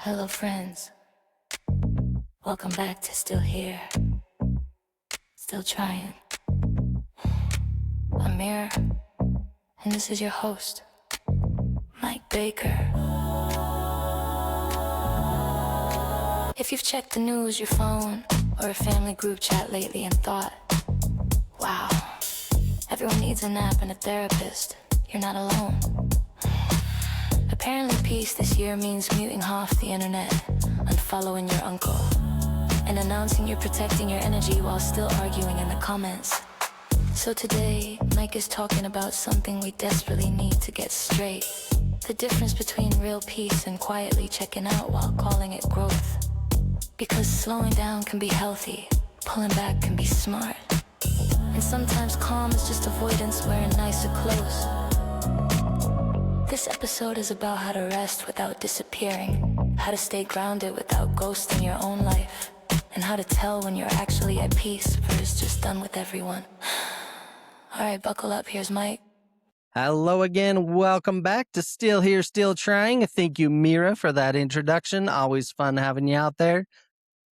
Hello, friends. Welcome back to Still Here, Still Trying. I'm Mira, and this is your host, Mike Baker. If you've checked the news, your phone, or a family group chat lately and thought, wow, everyone needs a nap and a therapist, you're not alone. Apparently peace this year means muting half the internet, unfollowing your uncle, and announcing you're protecting your energy while still arguing in the comments. So today, Mike is talking about something we desperately need to get straight. The difference between real peace and quietly checking out while calling it growth. Because slowing down can be healthy, pulling back can be smart. And sometimes calm is just avoidance wearing nicer clothes. This episode is about how to rest without disappearing, how to stay grounded without ghosting your own life, and how to tell when you're actually at peace versus just done with everyone. All right, buckle up. Here's Mike. Hello again. Welcome back to Still Here, Still Trying. Thank you, Mira, for that introduction. Always fun having you out there.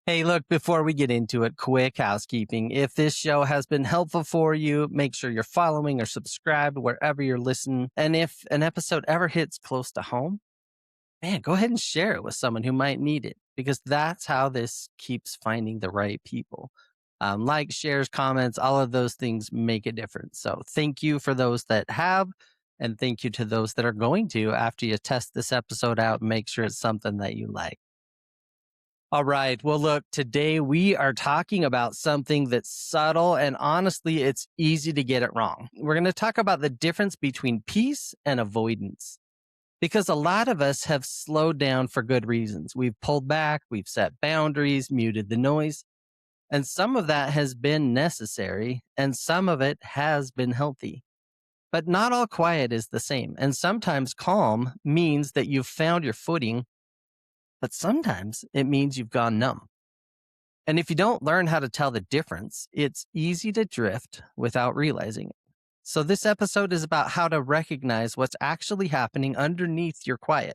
Hey, look, before we get into it, quick housekeeping. If this show has been helpful for you, make sure you're following or subscribed wherever you're listening. And if an episode ever hits close to home, man, go ahead and share it with someone who might need it, because that's how this keeps finding the right people. Likes, shares, comments, all of those things make a difference. So thank you for those that have, and thank you to those that are going to after you test this episode out and make sure it's something that you like. All right. Well, look, today we are talking about something that's subtle, and honestly, it's easy to get it wrong. We're going to talk about the difference between peace and avoidance, because a lot of us have slowed down for good reasons. We've pulled back, we've set boundaries, muted the noise, and some of that has been necessary, and some of it has been healthy. But not all quiet is the same, and sometimes calm means that you've found your footing, but sometimes it means you've gone numb. And if you don't learn how to tell the difference, it's easy to drift without realizing it. So this episode is about how to recognize what's actually happening underneath your quiet,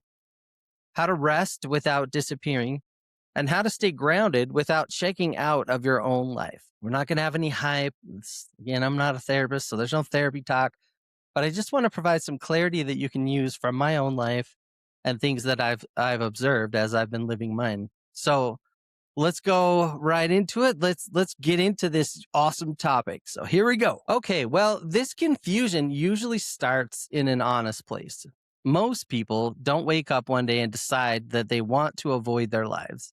how to rest without disappearing, and how to stay grounded without checking out of your own life. We're not going to have any hype. Again, I'm not a therapist, so there's no therapy talk, but I just want to provide some clarity that you can use from my own life and things that I've observed as I've been living mine. So let's go right into it. Let's get into this awesome topic. So here we go. Okay, well, this confusion usually starts in an honest place. Most people don't wake up one day and decide that they want to avoid their lives.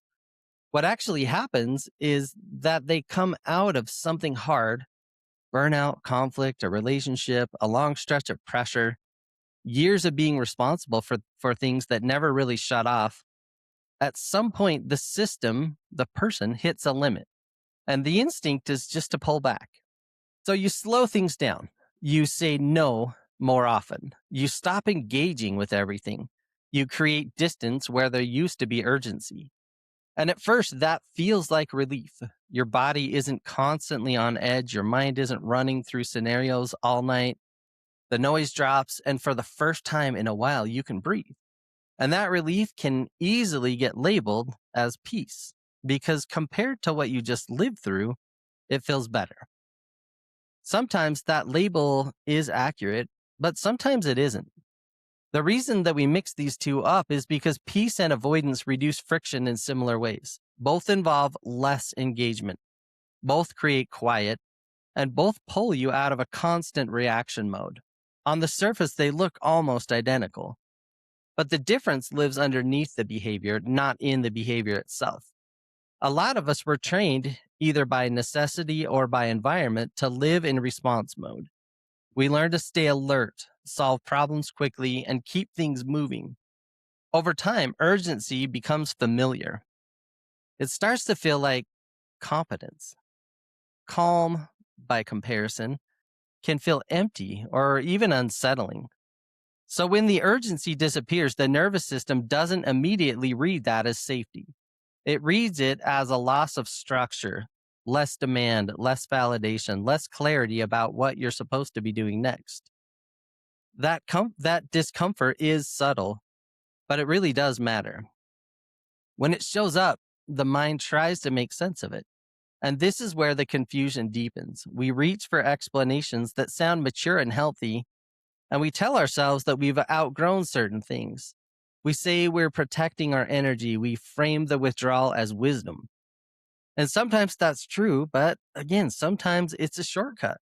What actually happens is that they come out of something hard, burnout, conflict, a relationship, a long stretch of pressure, years of being responsible for things that never really shut off. At some point, the system, the person, hits a limit, and the instinct is just to pull back. So you slow things down. You say no more often. You stop engaging with everything. You create distance where there used to be urgency. And at first, that feels like relief. Your body isn't constantly on edge. Your mind isn't running through scenarios all night. The noise drops, and for the first time in a while, you can breathe. And that relief can easily get labeled as peace, because compared to what you just lived through, it feels better. Sometimes that label is accurate, but sometimes it isn't. The reason that we mix these two up is because peace and avoidance reduce friction in similar ways. Both involve less engagement. Both create quiet, and both pull you out of a constant reaction mode. On the surface, they look almost identical. But the difference lives underneath the behavior, not in the behavior itself. A lot of us were trained, either by necessity or by environment, to live in response mode. We learn to stay alert, solve problems quickly, and keep things moving. Over time, urgency becomes familiar. It starts to feel like competence. Calm, by comparison, can feel empty or even unsettling. So when the urgency disappears, the nervous system doesn't immediately read that as safety. It reads it as a loss of structure, less demand, less validation, less clarity about what you're supposed to be doing next. That discomfort is subtle, but it really does matter. When it shows up, the mind tries to make sense of it. And this is where the confusion deepens. We reach for explanations that sound mature and healthy, and we tell ourselves that we've outgrown certain things. We say we're protecting our energy. We frame the withdrawal as wisdom. And sometimes that's true, but again, sometimes it's a shortcut.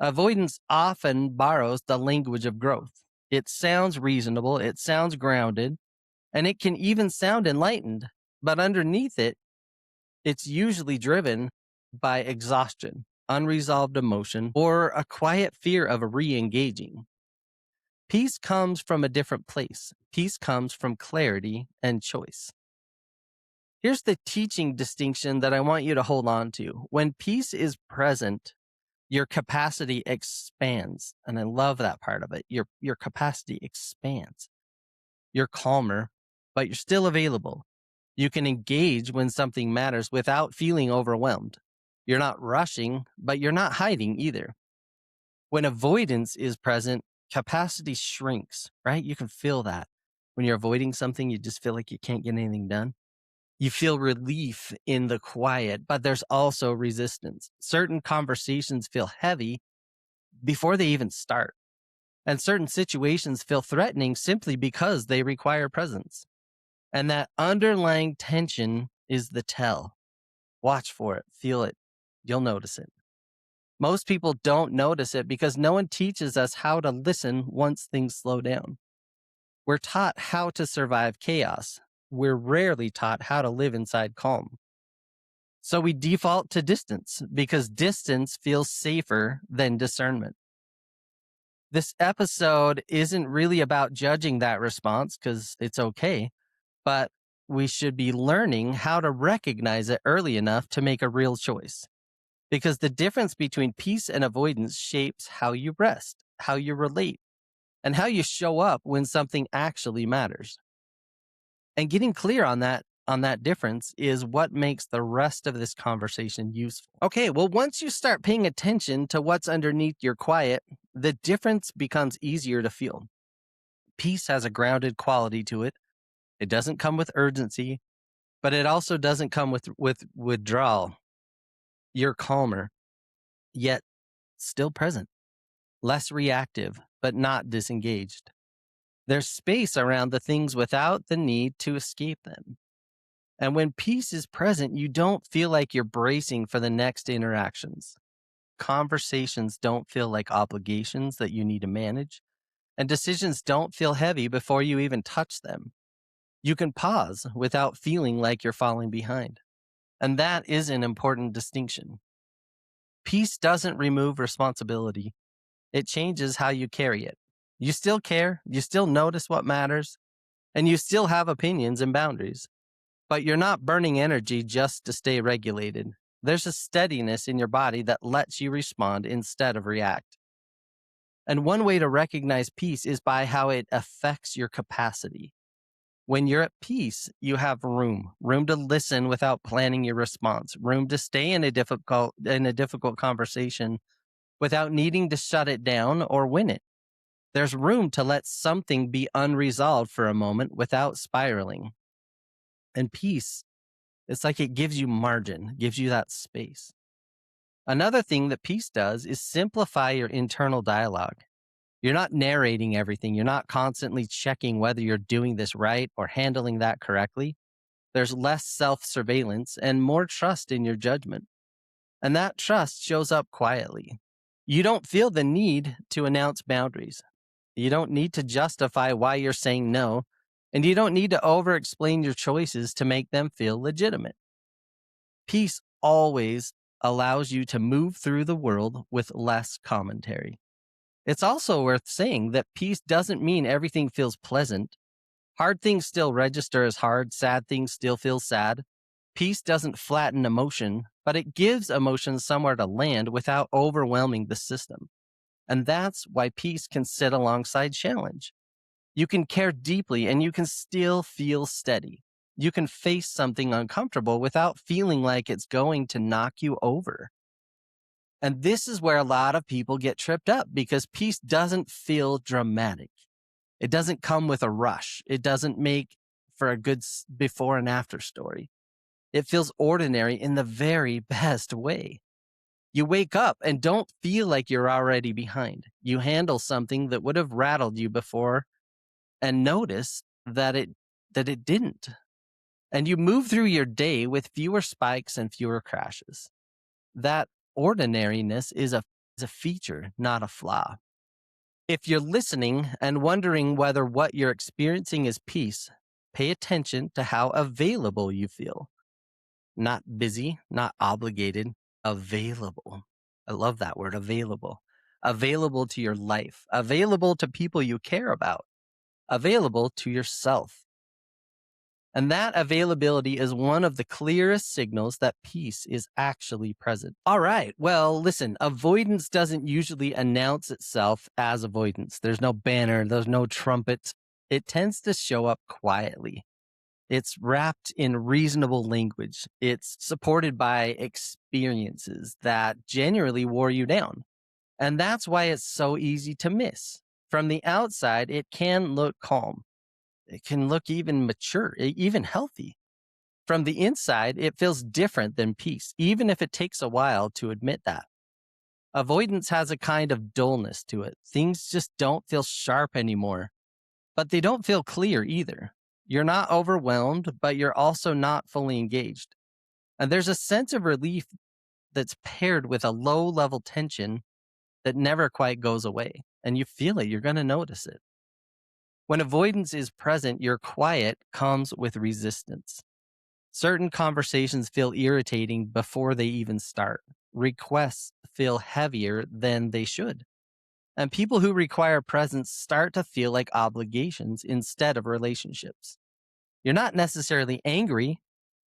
Avoidance often borrows the language of growth. It sounds reasonable, it sounds grounded, and it can even sound enlightened. But underneath it, it's usually driven by exhaustion, unresolved emotion, or a quiet fear of re engaging. Peace comes from a different place. Peace comes from clarity and choice. Here's the teaching distinction that I want you to hold on to. When peace is present, your capacity expands. And I love that part of it. Your capacity expands. You're calmer, but you're still available. You can engage when something matters without feeling overwhelmed. You're not rushing, but you're not hiding either. When avoidance is present, capacity shrinks, right? You can feel that. When you're avoiding something, you just feel like you can't get anything done. You feel relief in the quiet, but there's also resistance. Certain conversations feel heavy before they even start. And certain situations feel threatening simply because they require presence. And that underlying tension is the tell. Watch for it, feel it, you'll notice it. Most people don't notice it because no one teaches us how to listen once things slow down. We're taught how to survive chaos. We're rarely taught how to live inside calm. So we default to distance because distance feels safer than discernment. This episode isn't really about judging that response because it's okay, but we should be learning how to recognize it early enough to make a real choice. Because the difference between peace and avoidance shapes how you rest, how you relate, and how you show up when something actually matters. And getting clear on that difference is what makes the rest of this conversation useful. Okay, well, once you start paying attention to what's underneath your quiet, the difference becomes easier to feel. Peace has a grounded quality to it. It doesn't come with urgency, but it also doesn't come with withdrawal. You're calmer, yet still present, less reactive, but not disengaged. There's space around the things without the need to escape them. And when peace is present, you don't feel like you're bracing for the next interactions. Conversations don't feel like obligations that you need to manage, and decisions don't feel heavy before you even touch them. You can pause without feeling like you're falling behind. And that is an important distinction. Peace doesn't remove responsibility. It changes how you carry it. You still care, you still notice what matters, and you still have opinions and boundaries. But you're not burning energy just to stay regulated. There's a steadiness in your body that lets you respond instead of react. And one way to recognize peace is by how it affects your capacity. When you're at peace, you have room to listen without planning your response, room to stay in a difficult conversation without needing to shut it down or win it. There's room to let something be unresolved for a moment without spiraling. And peace, it's like it gives you margin, gives you that space. Another thing that peace does is simplify your internal dialogue. You're not narrating everything. You're not constantly checking whether you're doing this right or handling that correctly. There's less self-surveillance and more trust in your judgment. And that trust shows up quietly. You don't feel the need to announce boundaries. You don't need to justify why you're saying no, and you don't need to over-explain your choices to make them feel legitimate. Peace always allows you to move through the world with less commentary. It's also worth saying that peace doesn't mean everything feels pleasant. Hard things still register as hard, sad things still feel sad. Peace doesn't flatten emotion, but it gives emotions somewhere to land without overwhelming the system. And that's why peace can sit alongside challenge. You can care deeply and you can still feel steady. You can face something uncomfortable without feeling like it's going to knock you over. And this is where a lot of people get tripped up because peace doesn't feel dramatic. It doesn't come with a rush. It doesn't make for a good before and after story. It feels ordinary in the very best way. You wake up and don't feel like you're already behind. You handle something that would have rattled you before and notice that it didn't. And you move through your day with fewer spikes and fewer crashes. That ordinariness is a feature, not a flaw. If you're listening and wondering whether what you're experiencing is peace, pay attention to how available you feel. Not busy, not obligated, available. I love that word, available. Available to your life, available to people you care about, available to yourself. And that availability is one of the clearest signals that peace is actually present. All right. Well, listen, avoidance doesn't usually announce itself as avoidance. There's no banner, there's no trumpets. It tends to show up quietly. It's wrapped in reasonable language. It's supported by experiences that generally wore you down. And that's why it's so easy to miss. From the outside, it can look calm. It can look even mature, even healthy. From the inside, it feels different than peace, even if it takes a while to admit that. Avoidance has a kind of dullness to it. Things just don't feel sharp anymore, but they don't feel clear either. You're not overwhelmed, but you're also not fully engaged. And there's a sense of relief that's paired with a low level tension that never quite goes away. And you feel it, you're going to notice it. When avoidance is present, your quiet comes with resistance. Certain conversations feel irritating before they even start. Requests feel heavier than they should. And people who require presence start to feel like obligations instead of relationships. You're not necessarily angry,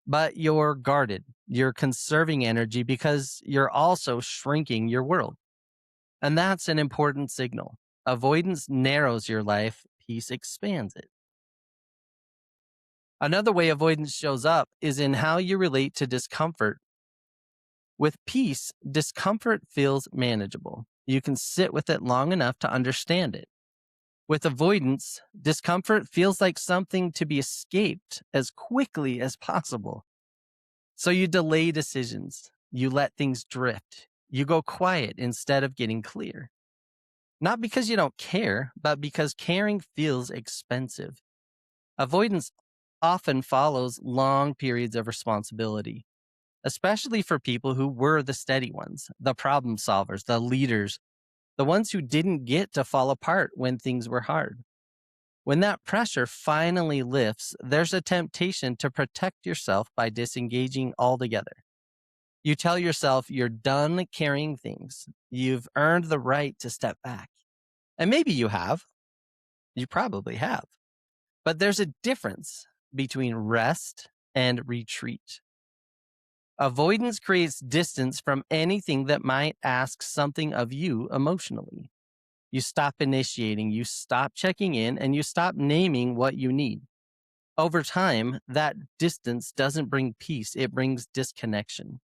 but you're guarded. You're conserving energy because you're also shrinking your world. And that's an important signal. Avoidance narrows your life, peace expands it. Another way avoidance shows up is in how you relate to discomfort. With peace, discomfort feels manageable. You can sit with it long enough to understand it. With avoidance, discomfort feels like something to be escaped as quickly as possible. So you delay decisions. You let things drift. You go quiet instead of getting clear. Not because you don't care, but because caring feels expensive. Avoidance often follows long periods of responsibility, especially for people who were the steady ones, the problem solvers, the leaders, the ones who didn't get to fall apart when things were hard. When that pressure finally lifts, there's a temptation to protect yourself by disengaging altogether. You tell yourself you're done carrying things. You've earned the right to step back. And maybe you have. You probably have. But there's a difference between rest and retreat. Avoidance creates distance from anything that might ask something of you emotionally. You stop initiating, you stop checking in, and you stop naming what you need. Over time, that distance doesn't bring peace, it brings disconnection.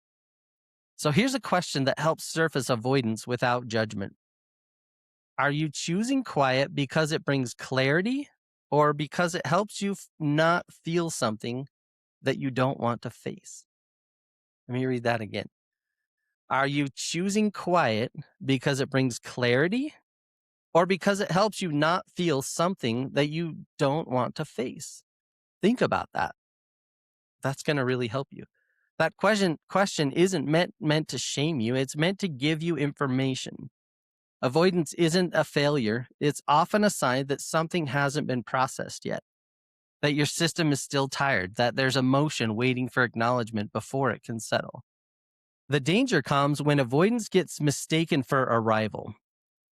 So here's a question that helps surface avoidance without judgment. Are you choosing quiet because it brings clarity or because it helps you not feel something that you don't want to face? Let me read that again. Are you choosing quiet because it brings clarity or because it helps you not feel something that you don't want to face? Think about that. That's going to really help you. That question isn't meant to shame you. It's meant to give you information. Avoidance isn't a failure. It's often a sign that something hasn't been processed yet, that your system is still tired, that there's emotion waiting for acknowledgement before it can settle. The danger comes when avoidance gets mistaken for arrival,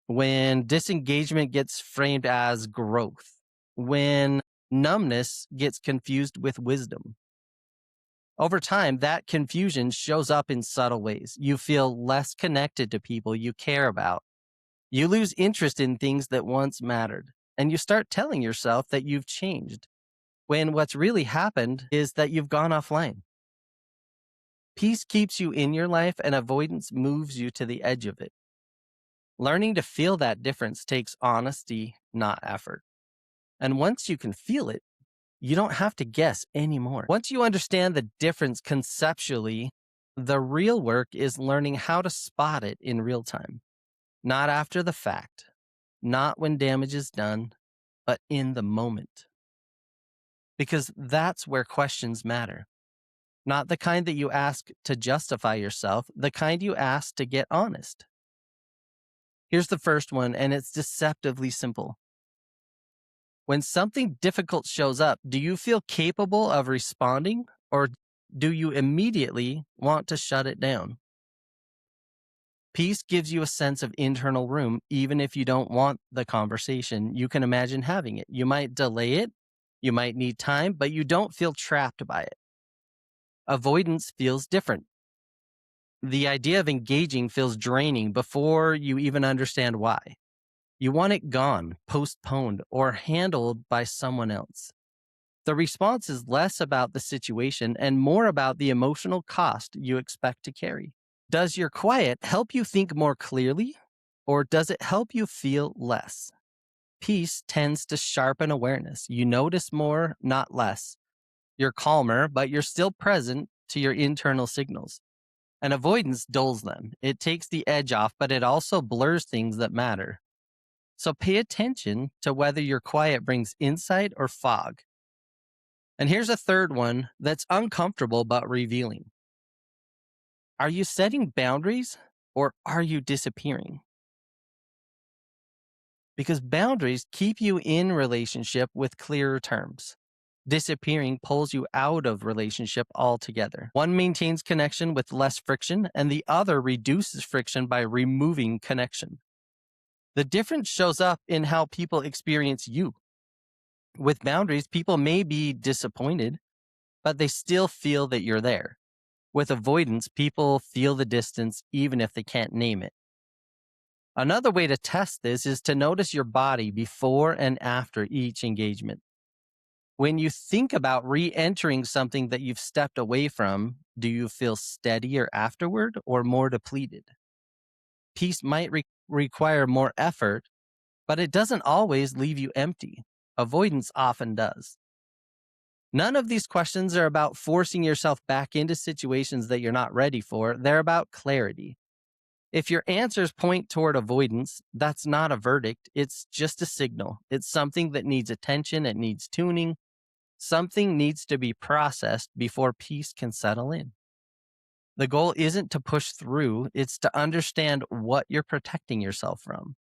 when disengagement gets framed as growth, when numbness gets confused with wisdom. Over time, that confusion shows up in subtle ways. You feel less connected to people you care about. You lose interest in things that once mattered, and you start telling yourself that you've changed, when what's really happened is that you've gone offline. Peace keeps you in your life, and avoidance moves you to the edge of it. Learning to feel that difference takes honesty, not effort. And once you can feel it, You don't have to guess anymore. Once you understand the difference conceptually, the real work is learning how to spot it in real time, not after the fact, not when damage is done, but in the moment. Because that's where questions matter. Not the kind that you ask to justify yourself, the kind you ask to get honest. Here's the first one, and it's deceptively simple. When something difficult shows up, do you feel capable of responding, or do you immediately want to shut it down? Peace gives you a sense of internal room, even if you don't want the conversation. You can imagine having it. You might delay it, you might need time, but you don't feel trapped by it. Avoidance feels different. The idea of engaging feels draining before you even understand why. You want it gone, postponed, or handled by someone else. The response is less about the situation and more about the emotional cost you expect to carry. Does your quiet help you think more clearly, or does it help you feel less? Peace tends to sharpen awareness. You notice more, not less. You're calmer, but you're still present to your internal signals. And avoidance dulls them. It takes the edge off, but it also blurs things that matter. So pay attention to whether your quiet brings insight or fog. And here's a third one that's uncomfortable but revealing. Are you setting boundaries or are you disappearing? Because boundaries keep you in relationship with clearer terms. Disappearing pulls you out of relationship altogether. One maintains connection with less friction, and the other reduces friction by removing connection. The difference shows up in how people experience you. With boundaries, people may be disappointed, but they still feel that you're there. With avoidance, people feel the distance even if they can't name it. Another way to test this is to notice your body before and after each engagement. When you think about re-entering something that you've stepped away from, do you feel steadier afterward or more depleted? Peace might require more effort, but it doesn't always leave you empty. Avoidance often does. None of these questions are about forcing yourself back into situations that you're not ready for. They're about clarity. If your answers point toward avoidance, that's not a verdict. It's just a signal. It's something that needs attention. It needs tuning. Something needs to be processed before peace can settle in. The goal isn't to push through. It's to understand what you're protecting yourself from.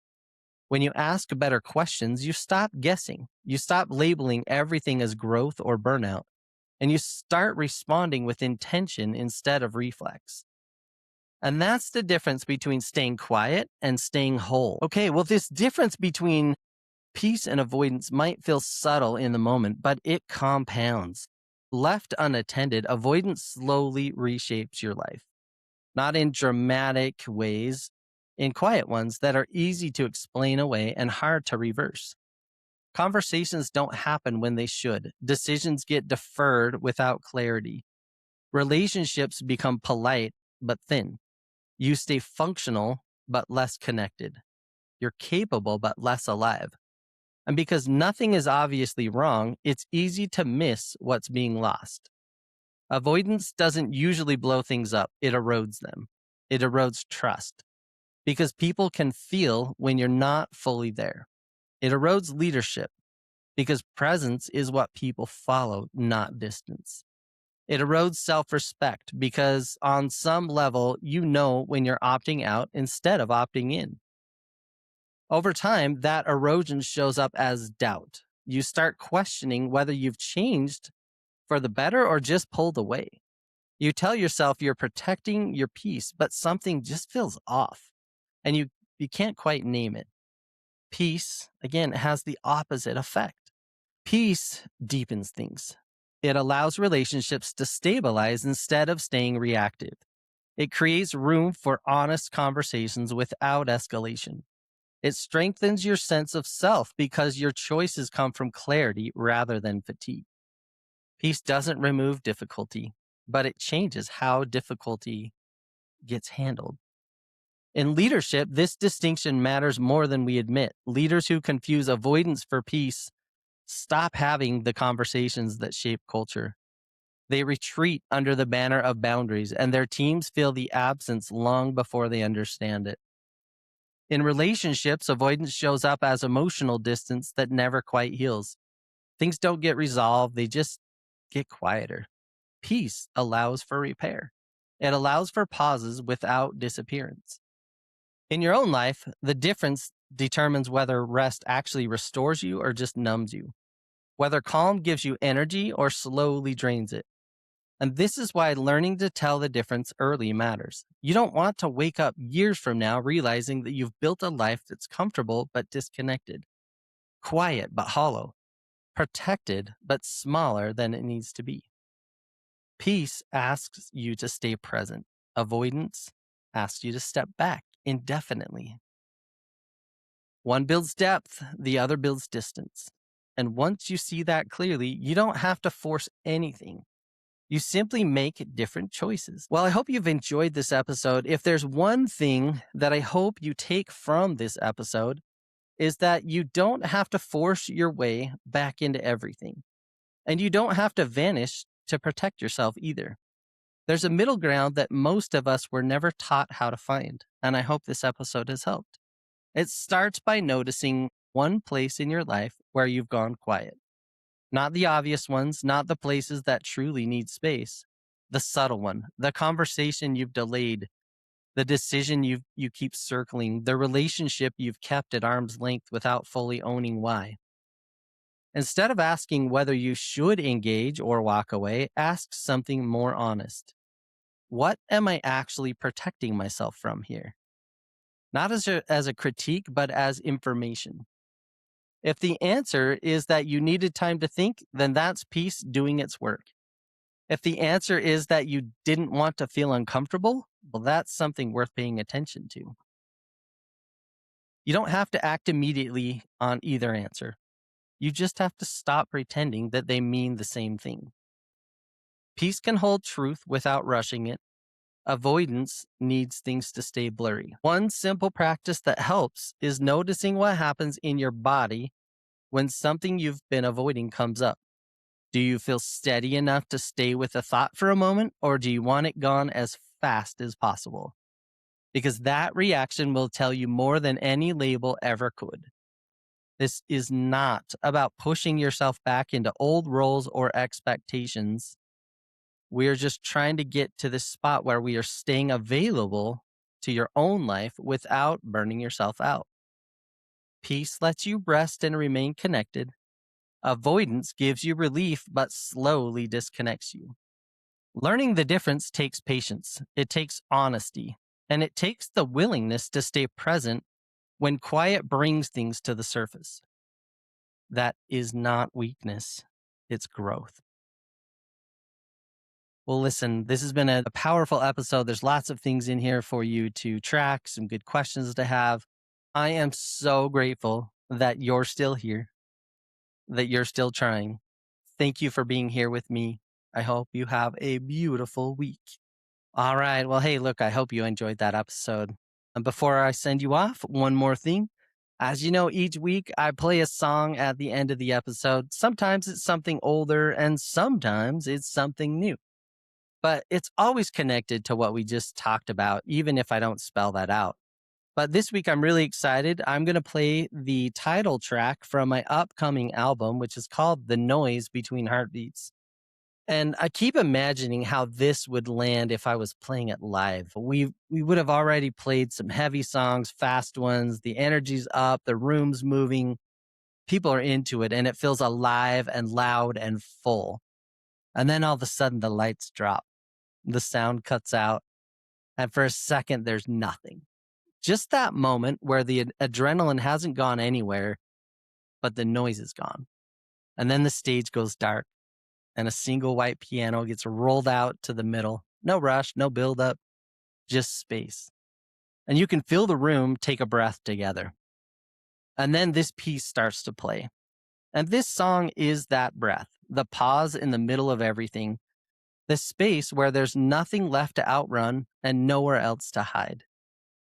When you ask better questions, you stop guessing. You stop labeling everything as growth or burnout, and you start responding with intention instead of reflex. And that's the difference between staying quiet and staying whole. Okay, well, this difference between peace and avoidance might feel subtle in the moment, but it compounds. Left unattended, avoidance slowly reshapes your life. Not in dramatic ways, in quiet ones that are easy to explain away and hard to reverse. Conversations don't happen when they should. Decisions get deferred without clarity. Relationships become polite but thin. You stay functional but less connected. You're capable but less alive. And because nothing is obviously wrong, it's easy to miss what's being lost. Avoidance doesn't usually blow things up, it erodes them. It erodes trust. Because people can feel when you're not fully there. It erodes leadership. Because presence is what people follow, not distance. It erodes self-respect because on some level, you know when you're opting out instead of opting in. Over time, that erosion shows up as doubt. You start questioning whether you've changed for the better or just pulled away. You tell yourself you're protecting your peace, but something just feels off, and you can't quite name it. Peace, again, has the opposite effect. Peace deepens things. It allows relationships to stabilize instead of staying reactive. It creates room for honest conversations without escalation. It strengthens your sense of self because your choices come from clarity rather than fatigue. Peace doesn't remove difficulty, but it changes how difficulty gets handled. In leadership, this distinction matters more than we admit. Leaders who confuse avoidance for peace stop having the conversations that shape culture. They retreat under the banner of boundaries, and their teams feel the absence long before they understand it. In relationships, avoidance shows up as emotional distance that never quite heals. Things don't get resolved, they just get quieter. Peace allows for repair. It allows for pauses without disappearance. In your own life, the difference determines whether rest actually restores you or just numbs you, whether calm gives you energy or slowly drains it. And this is why learning to tell the difference early matters. You don't want to wake up years from now realizing that you've built a life that's comfortable but disconnected, quiet but hollow, protected but smaller than it needs to be. Peace asks you to stay present. Avoidance asks you to step back indefinitely. One builds depth, the other builds distance. And once you see that clearly, you don't have to force anything. You simply make different choices. Well, I hope you've enjoyed this episode. If there's one thing that I hope you take from this episode, is that you don't have to force your way back into everything. And you don't have to vanish to protect yourself either. There's a middle ground that most of us were never taught how to find. And I hope this episode has helped. It starts by noticing one place in your life where you've gone quiet. Not the obvious ones, not the places that truly need space. The subtle one, the conversation you've delayed, the decision you keep circling, the relationship you've kept at arm's length without fully owning why. Instead of asking whether you should engage or walk away, ask something more honest. What am I actually protecting myself from here? Not as a critique, but as information. If the answer is that you needed time to think, then that's peace doing its work. If the answer is that you didn't want to feel uncomfortable, well, that's something worth paying attention to. You don't have to act immediately on either answer. You just have to stop pretending that they mean the same thing. Peace can hold truth without rushing it. Avoidance needs things to stay blurry. One simple practice that helps is noticing what happens in your body when something you've been avoiding comes up. Do you feel steady enough to stay with a thought for a moment, or do you want it gone as fast as possible? Because that reaction will tell you more than any label ever could. This is not about pushing yourself back into old roles or expectations. We're just trying to get to this spot where we are staying available to your own life without burning yourself out. Peace lets you rest and remain connected. Avoidance gives you relief but slowly disconnects you. Learning the difference takes patience, it takes honesty, and it takes the willingness to stay present when quiet brings things to the surface. That is not weakness, it's growth. Well, listen, this has been a powerful episode. There's lots of things in here for you to track, some good questions to have. I am so grateful that you're still here, that you're still trying. Thank you for being here with me. I hope you have a beautiful week. All right. Well, hey, look, I hope you enjoyed that episode. And before I send you off, one more thing. As you know, each week I play a song at the end of the episode. Sometimes it's something older and sometimes it's something new. But it's always connected to what we just talked about, even if I don't spell that out. But this week, I'm really excited. I'm going to play the title track from my upcoming album, which is called The Noise Between Heartbeats. And I keep imagining how this would land if I was playing it live. We would have already played some heavy songs, fast ones. The energy's up, the room's moving. People are into it, and it feels alive and loud and full. And then all of a sudden, the lights drop. The sound cuts out, and for a second, there's nothing. Just that moment where the adrenaline hasn't gone anywhere, but the noise is gone. And then the stage goes dark, and a single white piano gets rolled out to the middle. No rush, no buildup, just space. And you can feel the room take a breath together. And then this piece starts to play. And this song is that breath, the pause in the middle of everything. The space where there's nothing left to outrun and nowhere else to hide.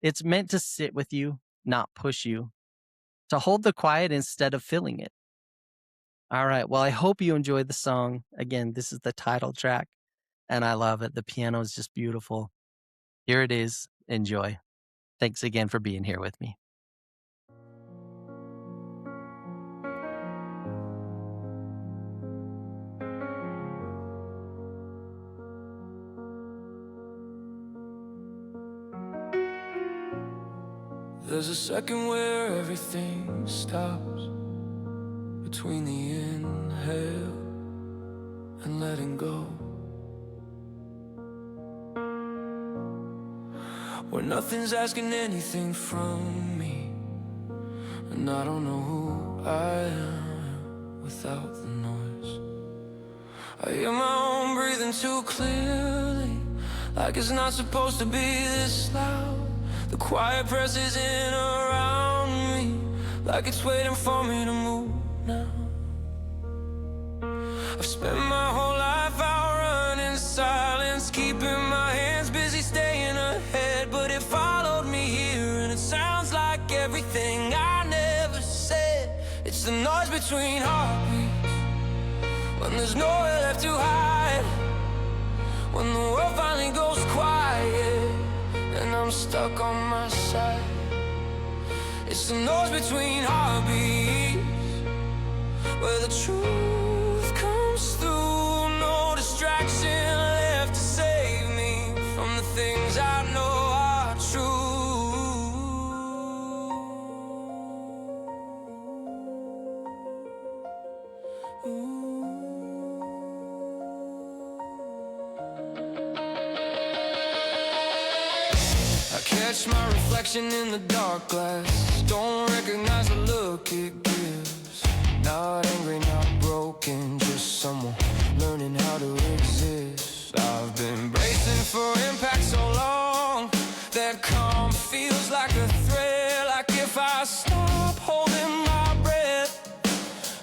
It's meant to sit with you, not push you, to hold the quiet instead of filling it. All right. Well, I hope you enjoyed the song. Again, this is the title track, and I love it. The piano is just beautiful. Here it is. Enjoy. Thanks again for being here with me. There's a second where everything stops between the inhale and letting go, where nothing's asking anything from me, and I don't know who I am without the noise. I hear my own breathing too clearly, like it's not supposed to be this loud. The quiet presses in around me, like it's waiting for me to move now. I've spent my whole life outrunning in silence, keeping my hands busy staying ahead, but it followed me here, and it sounds like everything I never said. It's the noise between heartbeats, when there's nowhere left to hide, when the world finally goes quiet and I'm stuck on my side. It's the noise between heartbeats, where the truth comes through. No distraction left to save me from the things I know are true. I catch my reflection in the dark glass, don't recognize the look it gives. Not angry, not broken, just someone learning how to exist. I've been bracing for impact so long that calm feels like a threat. Like if I stop holding my breath,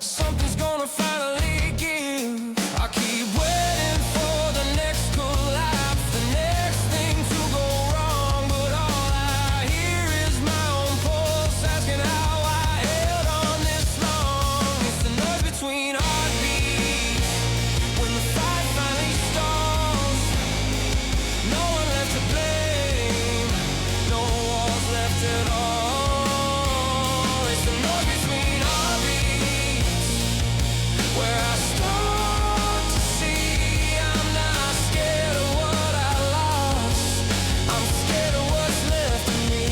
something's gonna finally give. I keep waiting for the next collapse, the next thing to go wrong, but all I hear is my own pulse asking how I held on this long. It's the noise between heartbeats, when the fight finally stalls. No one left to blame, no walls left at all. It's the noise between heartbeats, where I start to see I'm not scared of what I lost, I'm scared of what's left of me.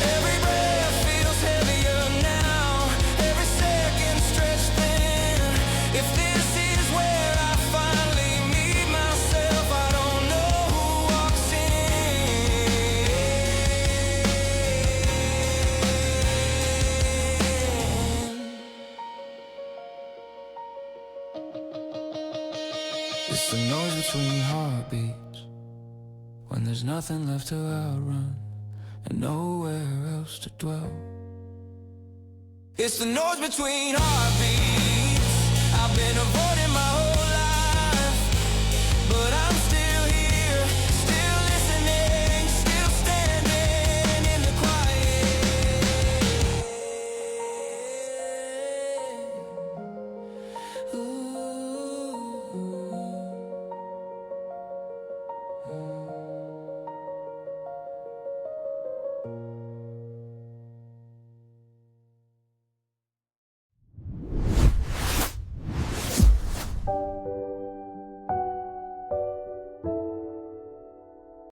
Every breath feels heavier now, every second stretched thin. If this is where I finally meet myself, I don't know who walks in. It's the noise between heartbeats, when there's nothing left to outrun and nowhere else to dwell. It's the noise between heartbeats, I've been avoiding